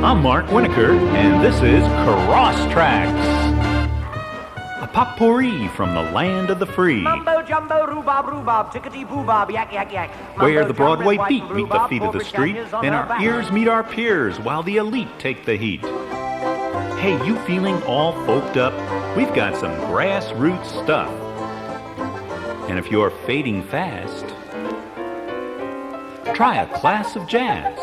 I'm Mark Winokur, and this is Crosstrax, a potpourri from the land of the free, Mumbo jumbo rhubarb, tickety boobob, yak yak yak. where the Broadway beat meet the feet of the street, and our ears meet our peers while the elite take the heat. Hey, you feeling all folked up? We've got some grassroots stuff. And if you're fading fast, try a class of jazz.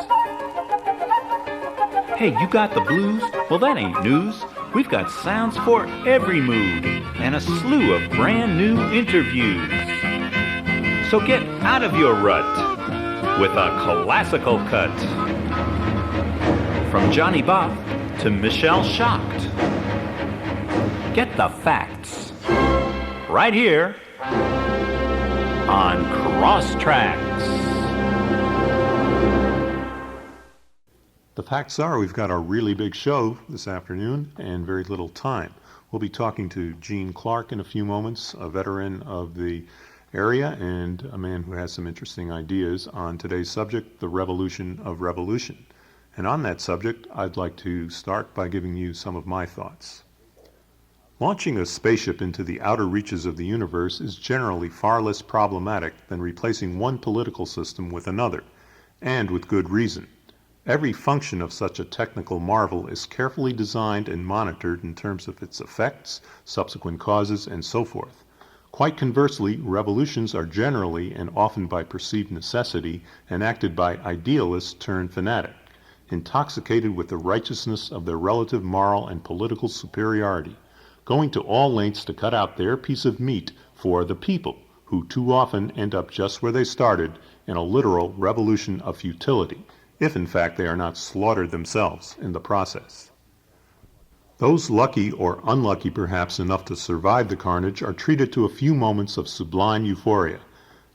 Hey, you got the blues? Well, that ain't news. We've got sounds for every mood and a slew of brand new interviews. So get out of your rut with a classical cut. From Johnny Bach to Michelle Shocked. Get the facts right here on Crosstrax. The facts are we've got a really big show this afternoon and very little time. We'll be talking to Gene Clark in a few moments, a veteran of the area and a man who has some interesting ideas on today's subject, the revolution of revolution. And on that subject, I'd like to start by giving you some of my thoughts. Launching a spaceship into the outer reaches of the universe is generally far less problematic than replacing one political system with another, and with good reason. Every function of such a technical marvel is carefully designed and monitored in terms of its effects, subsequent causes, and so forth. Quite conversely, revolutions are generally, and often by perceived necessity, enacted by idealists turned fanatic, intoxicated with the righteousness of their relative moral and political superiority, going to all lengths to cut out their piece of meat for the people, who too often end up just where they started, in a literal revolution of futility, if in fact they are not slaughtered themselves in the process. Those lucky or unlucky perhaps enough to survive the carnage are treated to a few moments of sublime euphoria.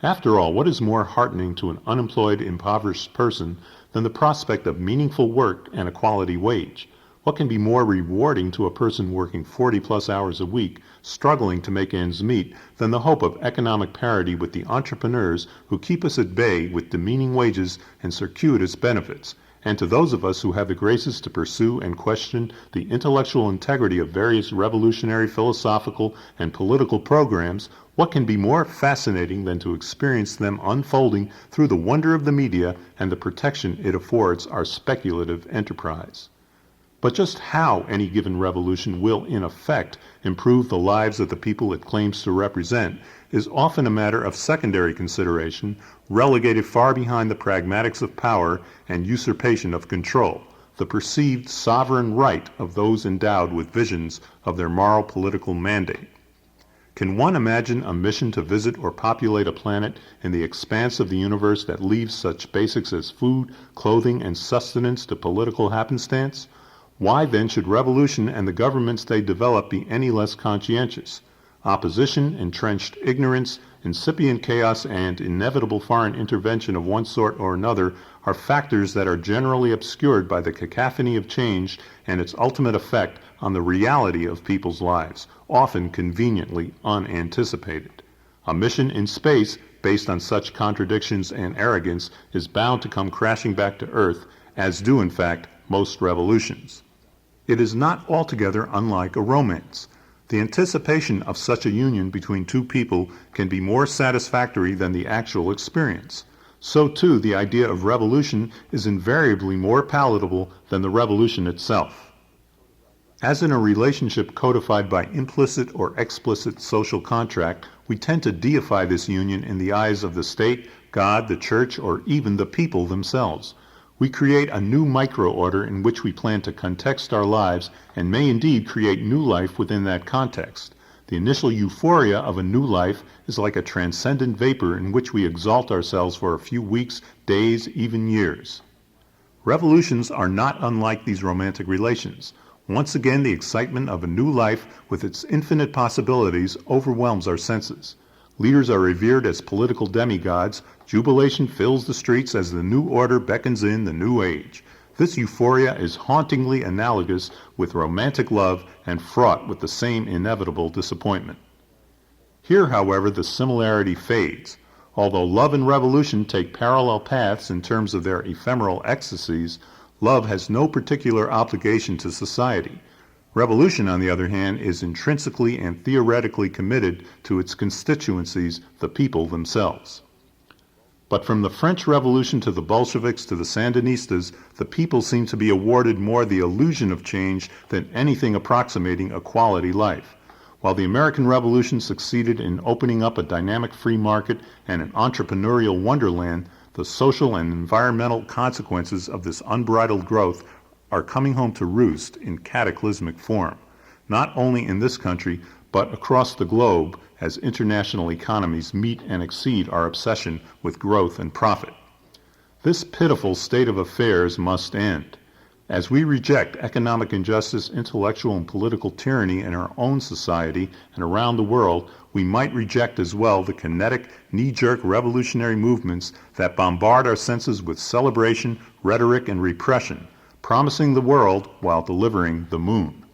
After all, what is more heartening to an unemployed, impoverished person than the prospect of meaningful work and a quality wage? What can be more rewarding to a person working 40-plus hours a week, struggling to make ends meet, than the hope of economic parity with the entrepreneurs who keep us at bay with demeaning wages and circuitous benefits? And to those of us who have the graces to pursue and question the intellectual integrity of various revolutionary philosophical and political programs, what can be more fascinating than to experience them unfolding through the wonder of the media and the protection it affords our speculative enterprise? But just how any given revolution will, in effect, improve the lives of the people it claims to represent is often a matter of secondary consideration, relegated far behind the pragmatics of power and usurpation of control, the perceived sovereign right of those endowed with visions of their moral political mandate. Can one imagine a mission to visit or populate a planet in the expanse of the universe that leaves such basics as food, clothing, and sustenance to political happenstance? Why then should revolution and the governments they develop be any less conscientious? Opposition, entrenched ignorance, incipient chaos, and inevitable foreign intervention of one sort or another are factors that are generally obscured by the cacophony of change and its ultimate effect on the reality of people's lives, often conveniently unanticipated. A mission in space based on such contradictions and arrogance is bound to come crashing back to Earth, as do in fact most revolutions. It is not altogether unlike a romance. The anticipation of such a union between two people can be more satisfactory than the actual experience. So too, the idea of revolution is invariably more palatable than the revolution itself. As in a relationship codified by implicit or explicit social contract, we tend to deify this union in the eyes of the state, God, the church, or even the people themselves. We create a new micro-order in which we plan to context our lives and may indeed create new life within that context. The initial euphoria of a new life is like a transcendent vapor in which we exalt ourselves for a few weeks, days, even years. Revolutions are not unlike these romantic relations. Once again, the excitement of a new life with its infinite possibilities overwhelms our senses. Leaders are revered as political demigods. Jubilation fills the streets as the new order beckons in the new age. This euphoria is hauntingly analogous with romantic love and fraught with the same inevitable disappointment. Here, however, the similarity fades. Although love and revolution take parallel paths in terms of their ephemeral ecstasies, Love has no particular obligation to society. Revolution, on the other hand, is intrinsically and theoretically committed to its constituencies, the people themselves. But from the French Revolution to the Bolsheviks to the Sandinistas, the people seem to be awarded more the illusion of change than anything approximating a quality life. While the American Revolution succeeded in opening up a dynamic free market and an entrepreneurial wonderland, the social and environmental consequences of this unbridled growth are coming home to roost in cataclysmic form, not only in this country, but across the globe as international economies meet and exceed our obsession with growth and profit. This pitiful state of affairs must end. As we reject economic injustice, intellectual and political tyranny in our own society and around the world, we might reject as well the kinetic, knee-jerk revolutionary movements that bombard our senses with celebration, rhetoric, and repression, promising the world while delivering the moon.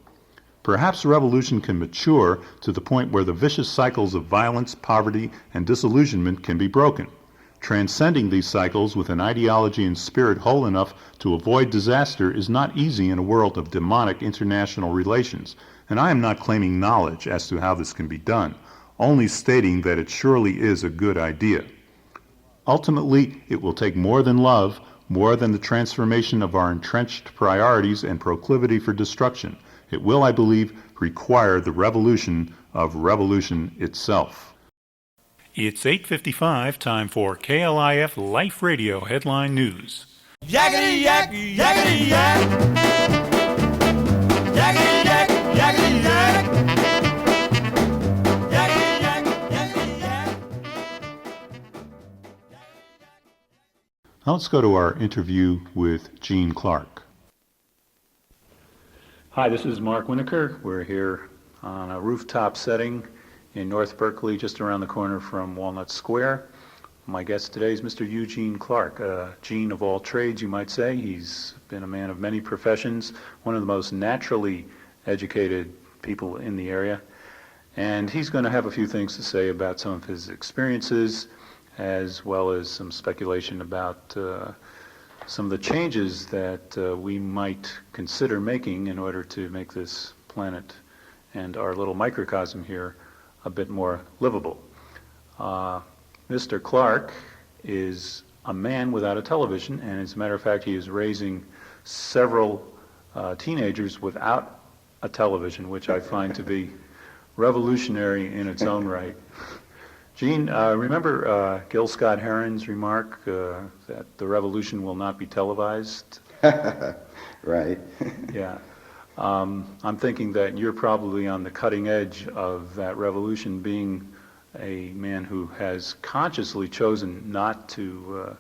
Perhaps revolution can mature to the point where the vicious cycles of violence, poverty, and disillusionment can be broken. Transcending these cycles with an ideology and spirit whole enough to avoid disaster is not easy in a world of demonic international relations, and I am not claiming knowledge as to how this can be done, only stating that it surely is a good idea. Ultimately, it will take more than love, more than the transformation of our entrenched priorities and proclivity for destruction. It will, I believe, require the revolution of revolution itself. It's 8:55, time for KLIF Life Radio Headline News. Yakety yak, yakety yak. Yakety yak, yakety yak. Yakety yak, yakety yak. Now let's go to our interview with Gene Clark. Hi, this is Mark Winokur. We're here on a rooftop setting in North Berkeley, just around the corner from Walnut Square. My guest today is Mr. Eugene Clark, Gene of all trades, you might say. He's been a man of many professions, one of the most naturally educated people in the area. And he's going to have a few things to say about some of his experiences, as well as some speculation about some of the changes that we might consider making in order to make this planet and our little microcosm here a bit more livable. Mr. Clark is a man without a television, and as a matter of fact, he is raising several teenagers without a television, which I find to be revolutionary in its own right. Gene, remember Gil Scott-Heron's remark that the revolution will not be televised? Right. Yeah. I'm thinking that you're probably on the cutting edge of that revolution, being a man who has consciously chosen not to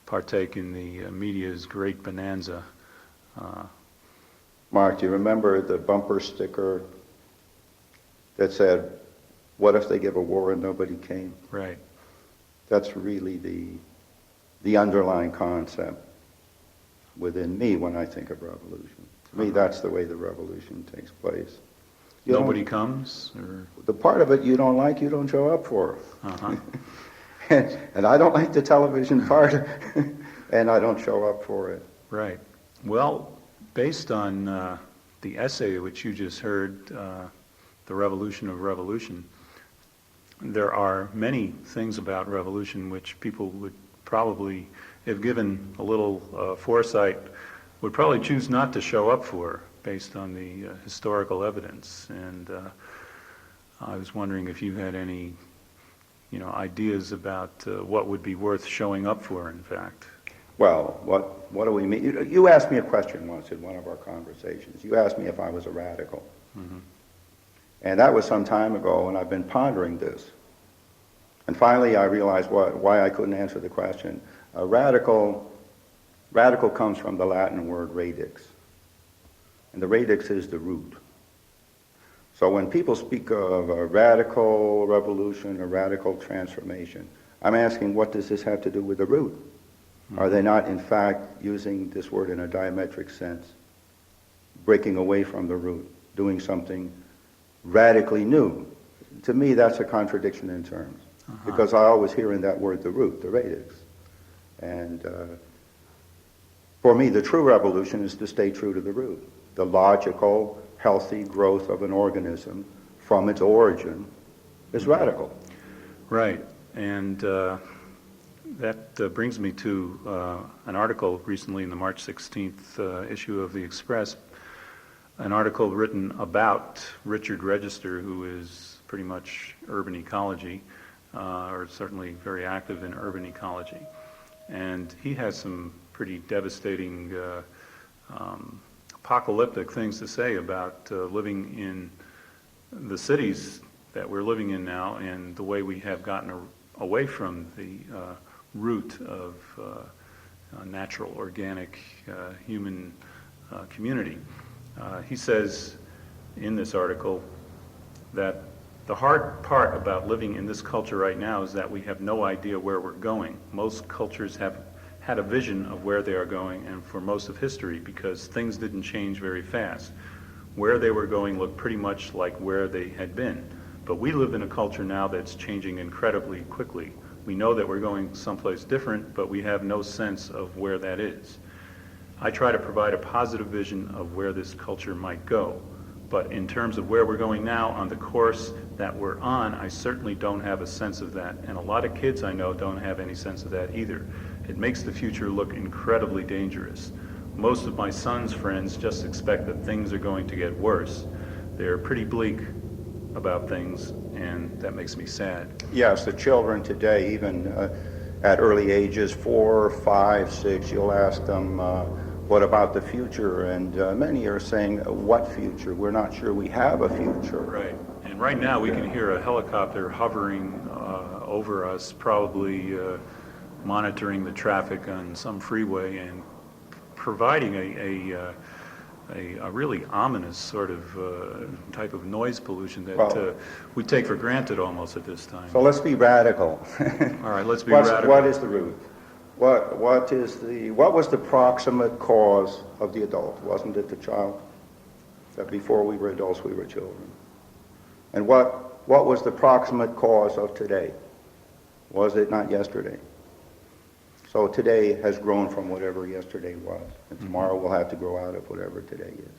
partake in the media's great bonanza. Mark, do you remember the bumper sticker that said, "What if they give a war and nobody came?" Right. That's really the underlying concept within me when I think of revolution. To me, that's the way the revolution takes place. Nobody comes? Or? The part of it you don't like, you don't show up for. Uh-huh. And I don't like the television part, and I don't show up for it. Right. Well, based on the essay which you just heard, The Revolution of Revolution, there are many things about revolution which people would probably, if given a little foresight, would probably choose not to show up for, based on the historical evidence. And I was wondering if you had any, ideas about what would be worth showing up for, in fact. Well, what do we mean? You asked me a question once in one of our conversations. You asked me if I was a radical. Mm-hmm. And that was some time ago, and I've been pondering this. And finally I realized why I couldn't answer the question. Radical comes from the Latin word radix. And the radix is the root. So when people speak of a radical revolution, a radical transformation, I'm asking, what does this have to do with the root? Mm-hmm. Are they not, in fact, using this word in a diametric sense, breaking away from the root, doing something radically new? To me, that's a contradiction in terms, because I always hear in that word the root, the radix. And For me, the true revolution is to stay true to the root, the logical, healthy growth of an organism from its origin is radical. Right, and that brings me to an article recently in the March 16th issue of the Express, an article written about Richard Register, who is pretty much urban ecology, or certainly very active in urban ecology. And he has some pretty devastating, apocalyptic things to say about living in the cities that we're living in now and the way we have gotten away from the root of natural, organic, human community. He says in this article that the hard part about living in this culture right now is that we have no idea where we're going. Most cultures have had a vision of where they are going, and for most of history, because things didn't change very fast. Where they were going looked pretty much like where they had been. But we live in a culture now that's changing incredibly quickly. We know that we're going someplace different, but we have no sense of where that is. I try to provide a positive vision of where this culture might go. But in terms of where we're going now on the course that we're on, I certainly don't have a sense of that. And a lot of kids I know don't have any sense of that either. It makes the future look incredibly dangerous. Most of my son's friends just expect that things are going to get worse. They're pretty bleak about things, and that makes me sad. Yes, the children today, even at early ages, 4, 5, 6, you'll ask them, what about the future? And many are saying, what future? We're not sure we have a future. Right. And right now we can hear a helicopter hovering over us, probably monitoring the traffic on some freeway and providing a really ominous sort of type of noise pollution that we take for granted almost at this time. So let's be radical. All right, let's be radical. What is the root? What was the proximate cause of the adult? Wasn't it the child? That before we were adults, we were children. And what was the proximate cause of today? Was it not yesterday? So today has grown from whatever yesterday was, and tomorrow will have to grow out of whatever today is.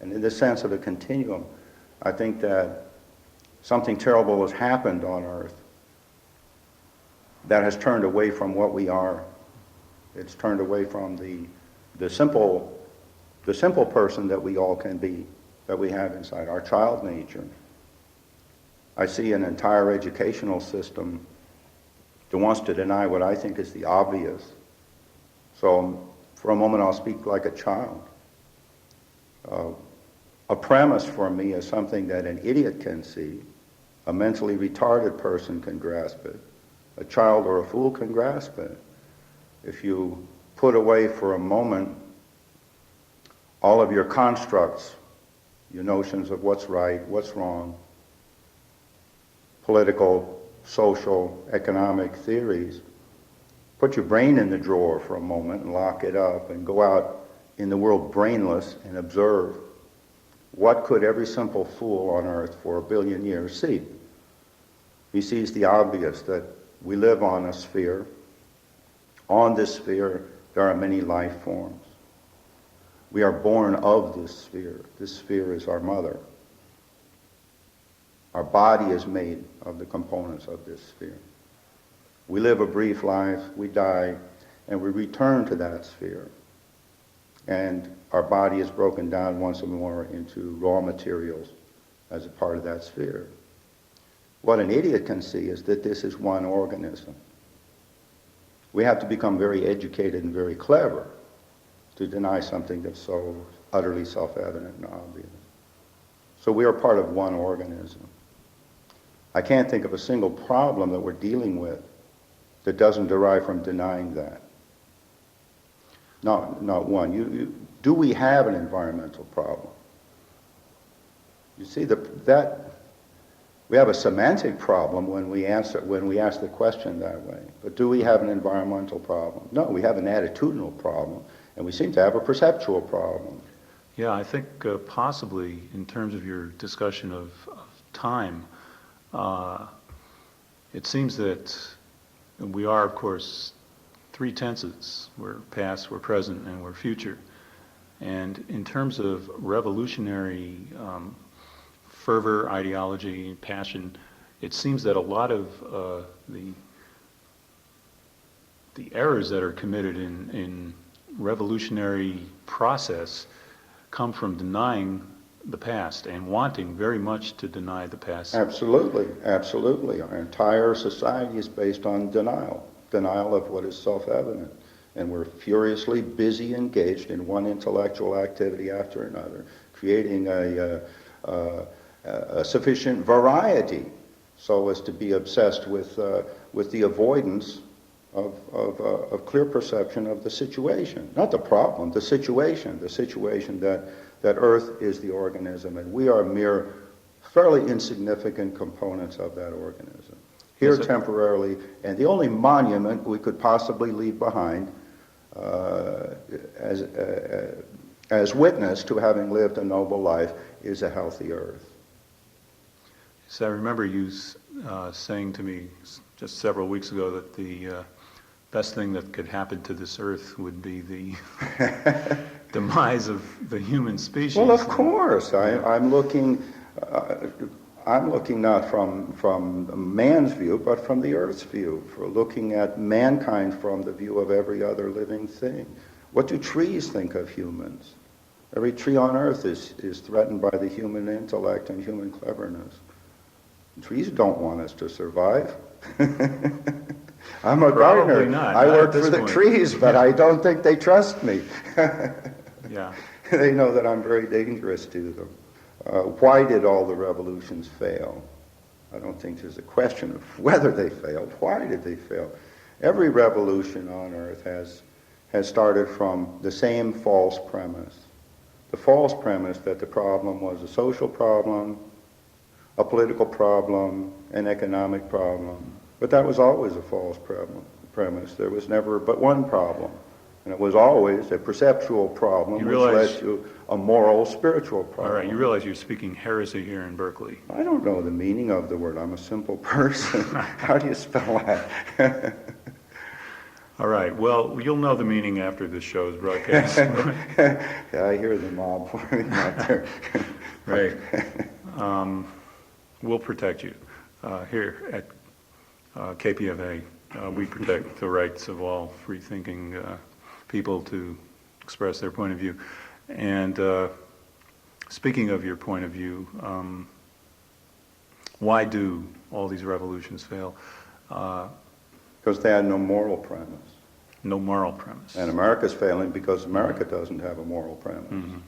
And in the sense of a continuum, I think that something terrible has happened on Earth that has turned away from what we are. It's turned away from the simple person that we all can be, that we have inside, our child nature. I see an entire educational system that wants to deny what I think is the obvious. So for a moment I'll speak like a child. A premise for me is something that an idiot can see, a mentally retarded person can grasp it, a child or a fool can grasp it. If you put away for a moment all of your constructs, your notions of what's right, what's wrong, political, social, economic theories, put your brain in the drawer for a moment and lock it up and go out in the world brainless and observe what could every simple fool on earth for 1 billion years see. He sees the obvious, that we live on a sphere. On this sphere there are many life forms. We are born of this sphere. This sphere is our mother. Our body is made of the components of this sphere. We live a brief life, we die, and we return to that sphere. And our body is broken down once more into raw materials as a part of that sphere. What an idiot can see is that this is one organism. We have to become very educated and very clever to deny something that's so utterly self-evident and obvious. So we are part of one organism. I can't think of a single problem that we're dealing with that doesn't derive from denying that. Not one. Do we have an environmental problem? You see, that we have a semantic problem when we ask the question that way. But do we have an environmental problem? No, we have an attitudinal problem, and we seem to have a perceptual problem. Yeah, I think possibly in terms of your discussion of time, it seems that we are, of course, three tenses. We're past, we're present, and we're future. And in terms of revolutionary fervor, ideology, passion, it seems that a lot of the errors that are committed in revolutionary process come from denying the past and wanting very much to deny the past. Absolutely, absolutely. Our entire society is based on denial of what is self-evident. And we're furiously busy engaged in one intellectual activity after another, creating a sufficient variety so as to be obsessed with the avoidance of clear perception of the situation. Not the problem, the situation that Earth is the organism, and we are mere fairly insignificant components of that organism. Here temporarily, and the only monument we could possibly leave behind as witness to having lived a noble life is a healthy Earth. So I remember you saying to me just several weeks ago that the best thing that could happen to this Earth would be the demise of the human species. Well, of course, I'm looking not from man's view, but from the Earth's view, for looking at mankind from the view of every other living thing. What do trees think of humans? Every tree on Earth is threatened by the human intellect and human cleverness. Trees don't want us to survive. I'm a gardener. Not. I Not work at this for the point. trees, but I don't think they trust me. Yeah. They know that I'm very dangerous to them. Why did all the revolutions fail? I don't think there's a question of whether they failed. Why did they fail? Every revolution on Earth has started from the same false premise. The false premise that the problem was a social problem, a political problem, an economic problem. But that was always a false premise. There was never but one problem. And it was always a perceptual problem which led to a moral, spiritual problem. All right, you realize you're speaking heresy here in Berkeley. I don't know the meaning of the word. I'm a simple person. How do you spell that? All right, well, you'll know the meaning after this show's broadcast. Yeah, I hear the mob forming out there. Right. We'll protect you. Here at KPFA, we protect the rights of all free-thinking people to express their point of view. And speaking of your point of view, why do all these revolutions fail? Because they had no moral premise. No moral premise. And America's failing because America doesn't have a moral premise. Mm-hmm.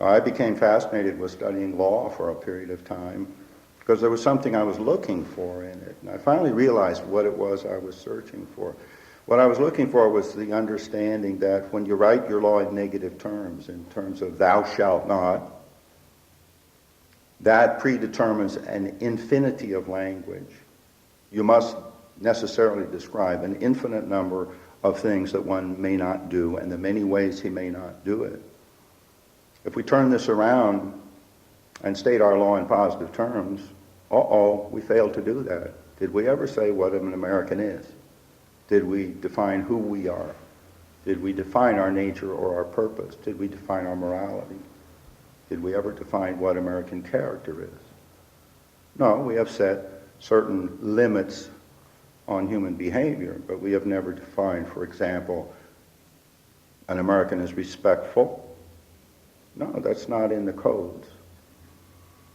I became fascinated with studying law for a period of time because there was something I was looking for in it. And I finally realized what it was I was searching for. What I was looking for was the understanding that when you write your law in negative terms, in terms of thou shalt not, that predetermines an infinity of language. You must necessarily describe an infinite number of things that one may not do and the many ways he may not do it. If we turn this around and state our law in positive terms, we failed to do that. Did we ever say what an American is? Did we define who we are? Did we define our nature or our purpose? Did we define our morality? Did we ever define what American character is? No, we have set certain limits on human behavior, but we have never defined, for example, an American is respectful. No, that's not in the codes.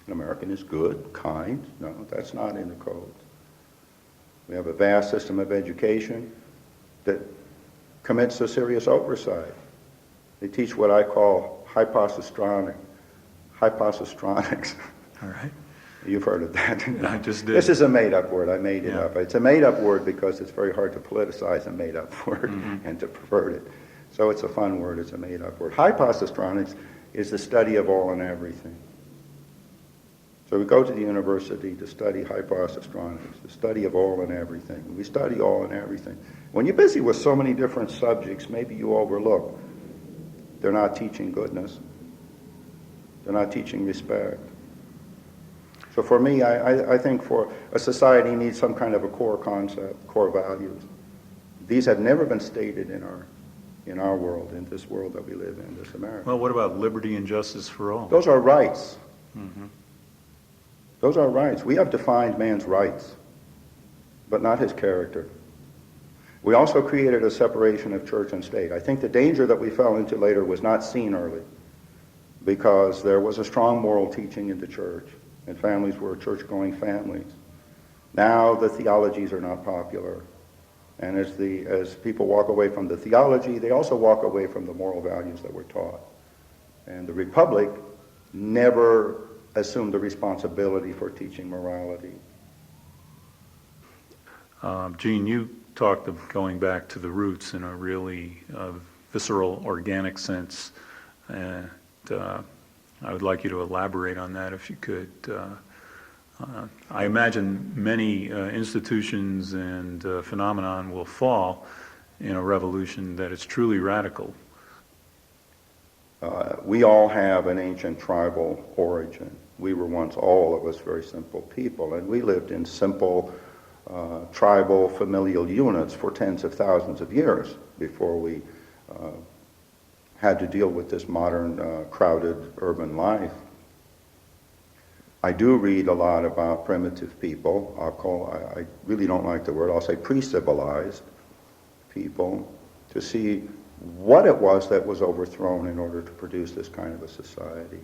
An American is good, kind. No, that's not in the codes. We have a vast system of education that commits a serious oversight. They teach what I call hyposystronics. All right. You've heard of that. I just did. This is a made-up word. I made it Yeah. up. It's a made-up word because it's very hard to politicize a made-up word and to pervert it. So it's a fun word. It's a made-up word. Hyposystronics is the study of all and everything. So we go to the university to study hyposystronics, the study of all and everything. We study all and everything. When you're busy with so many different subjects, maybe you overlook they're not teaching goodness. They're not teaching respect. So for me, I think for a society needs some kind of a core concept, core values. These have never been stated in our world, in this world that we live in, this America. Well, what about liberty and justice for all? Those are rights. Those are rights. We have defined man's rights, but not his character. We also created a separation of church and state. I think the danger that we fell into later was not seen early, because there was a strong moral teaching in the church, and families were church-going families. Now the theologies are not popular, and as people walk away from the theology, they also walk away from the moral values that were taught. And the Republic never assumed the responsibility for teaching morality. Gene, you talked of going back to the roots in a really visceral, organic sense, and I would like you to elaborate on that if you could. I imagine many institutions and phenomenon will fall in a revolution that is truly radical. We all have an ancient tribal origin. We were once, all of us, very simple people, and we lived in simple tribal familial units for tens of thousands of years before we had to deal with this modern crowded urban life. I do read a lot about primitive people. I really don't like the word, I'll say pre-civilized people, to see what it was that was overthrown in order to produce this kind of a society.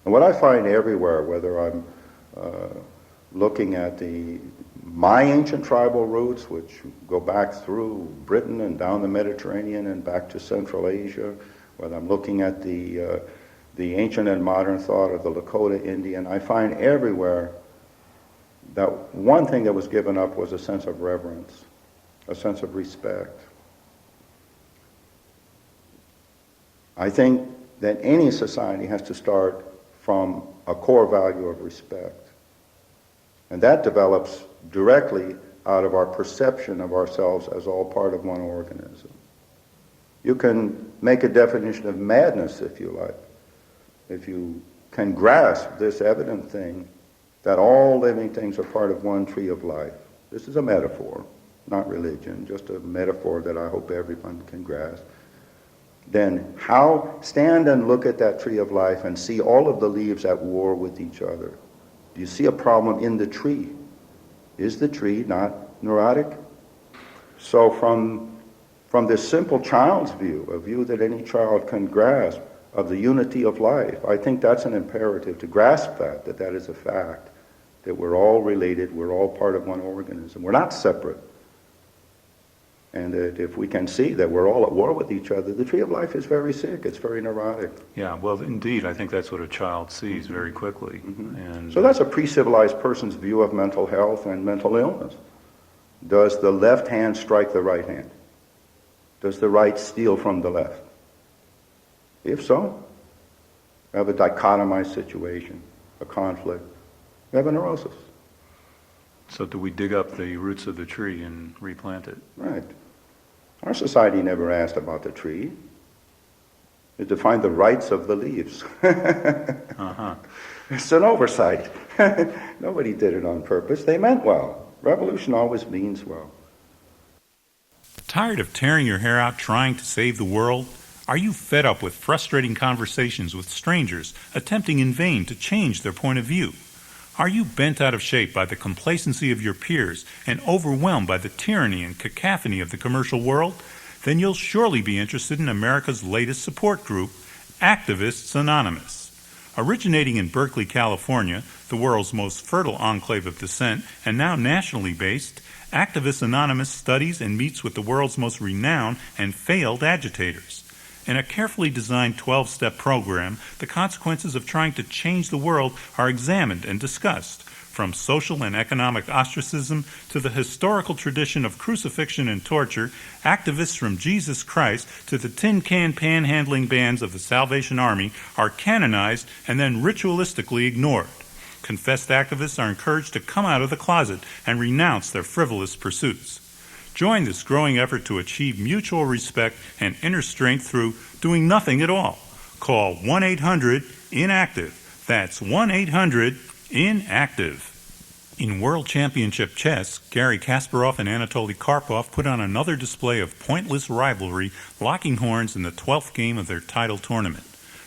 And what I find everywhere, whether I'm looking at my ancient tribal roots, which go back through Britain and down the Mediterranean and back to Central Asia, whether I'm looking at the ancient and modern thought of the Lakota Indian, I find everywhere that one thing that was given up was a sense of reverence, a sense of respect. I think that any society has to start from a core value of respect. And that develops directly out of our perception of ourselves as all part of one organism. You can make a definition of madness, if you like, if you can grasp this evident thing that all living things are part of one tree of life. This is a metaphor, not religion, just a metaphor that I hope everyone can grasp. Then stand and look at that tree of life and see all of the leaves at war with each other. Do you see a problem in the tree? Is the tree not neurotic? So from this simple child's view, a view that any child can grasp of the unity of life, I think that's an imperative to grasp that is a fact, that we're all related, we're all part of one organism. We're not separate. And that if we can see that we're all at war with each other, the tree of life is very sick, it's very neurotic. Yeah, well, indeed, I think that's what a child sees very quickly. And so that's a pre-civilized person's view of mental health and mental illness. Does the left hand strike the right hand? Does the right steal from the left? If so, we have a dichotomized situation, a conflict. We have a neurosis. So do we dig up the roots of the tree and replant it? Right. Our society never asked about the tree. It defined the rights of the leaves. It's an oversight. Nobody did it on purpose. They meant well. Revolution always means well. Tired of tearing your hair out trying to save the world? Are you fed up with frustrating conversations with strangers attempting in vain to change their point of view? Are you bent out of shape by the complacency of your peers and overwhelmed by the tyranny and cacophony of the commercial world? Then you'll surely be interested in America's latest support group, Activists Anonymous. Originating in Berkeley, California, the world's most fertile enclave of dissent, and now nationally based, Activists Anonymous studies and meets with the world's most renowned and failed agitators. In a carefully designed 12-step program, the consequences of trying to change the world are examined and discussed, from social and economic ostracism to the historical tradition of crucifixion and torture. Activists from Jesus Christ to the tin can panhandling bands of the Salvation Army are canonized and then ritualistically ignored. Confessed activists are encouraged to come out of the closet and renounce their frivolous pursuits. Join this growing effort to achieve mutual respect and inner strength through doing nothing at all. Call 1-800-INACTIVE. That's 1-800-INACTIVE. In World Championship chess, Garry Kasparov and Anatoly Karpov put on another display of pointless rivalry, locking horns in the 12th game of their title tournament.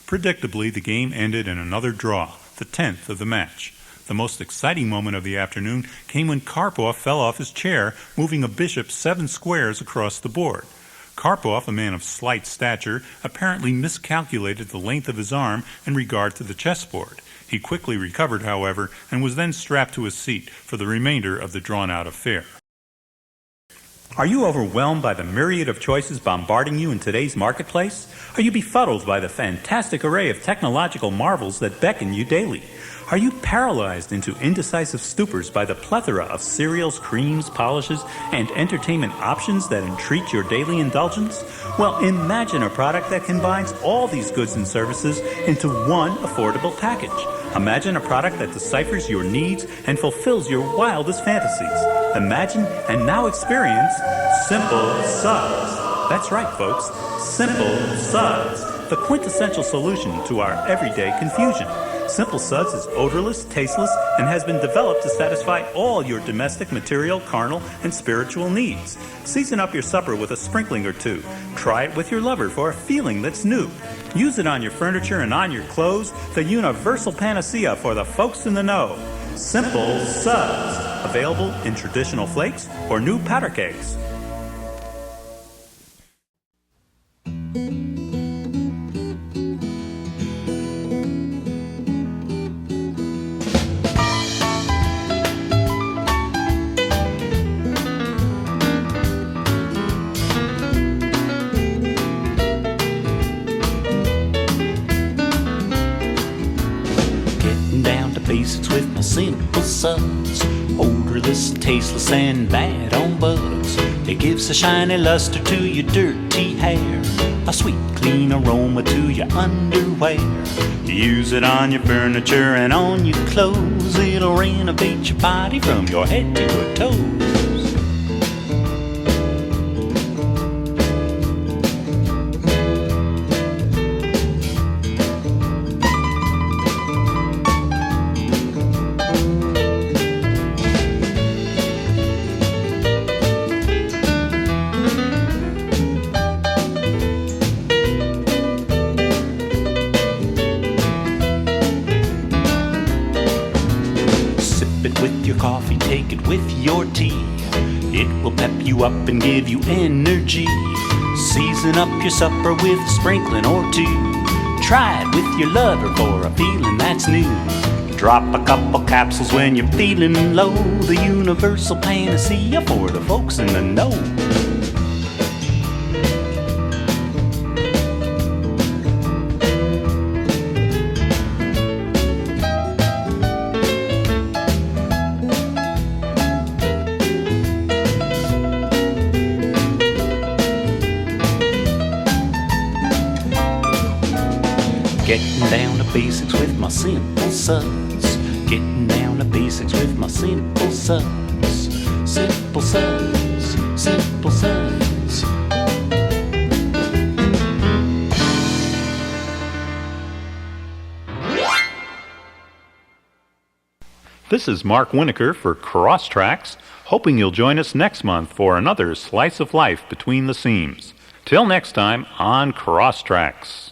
Predictably, the game ended in another draw, the 10th of the match. The most exciting moment of the afternoon came when Karpov fell off his chair, moving a bishop 7 squares across the board. Karpov, a man of slight stature, apparently miscalculated the length of his arm in regard to the chessboard. He quickly recovered, however, and was then strapped to his seat for the remainder of the drawn-out affair. Are you overwhelmed by the myriad of choices bombarding you in today's marketplace? Are you befuddled by the fantastic array of technological marvels that beckon you daily? Are you paralyzed into indecisive stupors by the plethora of cereals, creams, polishes, and entertainment options that entreat your daily indulgence? Well, imagine a product that combines all these goods and services into one affordable package. Imagine a product that deciphers your needs and fulfills your wildest fantasies. Imagine and now experience Simple Suds. That's right, folks. Simple Suds, the quintessential solution to our everyday confusion. Simple Suds is odorless, tasteless, and has been developed to satisfy all your domestic, material, carnal, and spiritual needs. Season up your supper with a sprinkling or two. Try it with your lover for a feeling that's new. Use it on your furniture and on your clothes, the universal panacea for the folks in the know. Simple Suds. Available in traditional flakes or new powder kegs. Basics with my Simple Suds, odorless, tasteless, and bad on bugs. It gives a shiny luster to your dirty hair, a sweet, clean aroma to your underwear. You use it on your furniture and on your clothes. It'll renovate your body from your head to your toes. With your coffee, take it with your tea. It will pep you up and give you energy. Season up your supper with a sprinkling or two. Try it with your lover for a feeling that's new. Drop a couple capsules when you're feeling low. The universal panacea for the folks in the know. Getting down to basics with my Simple Suds. Getting down to basics with my Simple Suds. Simple Suds, Simple Suds. This is Mark Winokur for Crosstrax, hoping you'll join us next month for another slice of life between the seams. Till next time on Crosstrax.